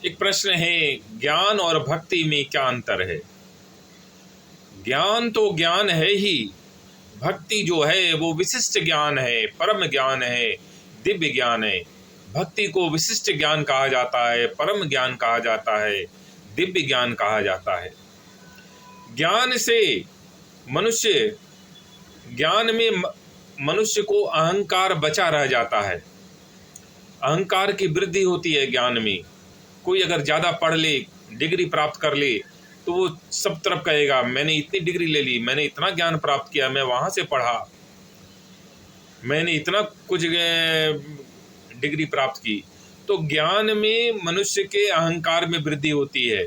एक प्रश्न है, ज्ञान और भक्ति में क्या अंतर है? ज्ञान तो ज्ञान है ही, भक्ति जो है वो विशिष्ट ज्ञान है, परम ज्ञान है, दिव्य ज्ञान है। भक्ति को विशिष्ट ज्ञान कहा जाता है, परम ज्ञान कहा जाता है, दिव्य ज्ञान कहा जाता है। ज्ञान से मनुष्य ज्ञान में मनुष्य को अहंकार बचा रह जाता है। अहंकार की वृद्धि होती है ज्ञान में। कोई अगर ज़्यादा पढ़ ले, डिग्री प्राप्त कर ले, तो वो सब तरफ कहेगा मैंने इतनी डिग्री ले ली, मैंने इतना ज्ञान प्राप्त किया, मैं वहाँ से पढ़ा, मैंने इतना कुछ डिग्री प्राप्त की। तो ज्ञान में मनुष्य के अहंकार में वृद्धि होती है।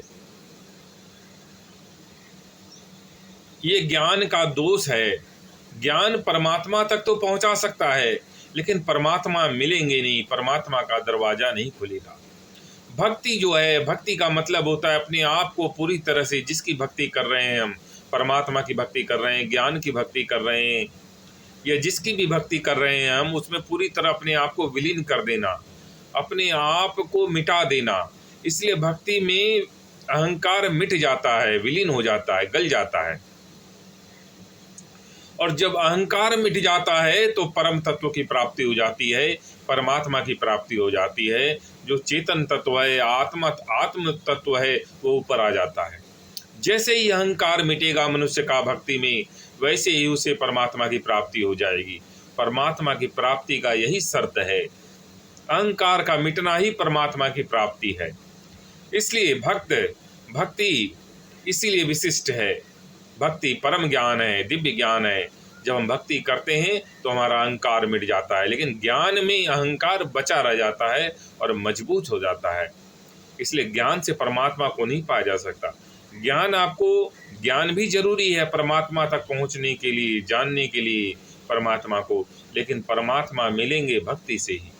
ये ज्ञान का दोष है। ज्ञान परमात्मा तक तो पहुंचा सकता है, लेकिन परमात्मा मिलेंगे नहीं, परमात्मा का दरवाजा नहीं खुलेगा। भक्ति जो है, भक्ति का मतलब होता है अपने आप को पूरी तरह से, जिसकी भक्ति कर रहे हैं हम, परमात्मा की भक्ति कर रहे हैं, ज्ञान की भक्ति कर रहे हैं, या जिसकी भी भक्ति कर रहे हैं हम, उसमें पूरी तरह अपने आप को विलीन कर देना, अपने आप को मिटा देना। इसलिए भक्ति में अहंकार मिट जाता है, विलीन हो जाता है, गल जाता है। और जब अहंकार मिट जाता है तो परम तत्व की प्राप्ति हो जाती है, परमात्मा की प्राप्ति हो जाती है। जो चेतन तत्व है, आत्म तत्व है, वो ऊपर आ जाता है। जैसे ही अहंकार मिटेगा मनुष्य का भक्ति में, वैसे ही उसे परमात्मा की प्राप्ति हो जाएगी। परमात्मा की प्राप्ति का यही शर्त है, अहंकार का मिटना ही परमात्मा की प्राप्ति है। इसलिए भक्ति इसीलिए विशिष्ट है। भक्ति परम ज्ञान है, दिव्य ज्ञान है। जब हम भक्ति करते हैं तो हमारा अहंकार मिट जाता है, लेकिन ज्ञान में अहंकार बचा रह जाता है और मजबूत हो जाता है। इसलिए ज्ञान से परमात्मा को नहीं पाया जा सकता। ज्ञान भी जरूरी है परमात्मा तक पहुंचने के लिए, जानने के लिए परमात्मा को, लेकिन परमात्मा मिलेंगे भक्ति से ही।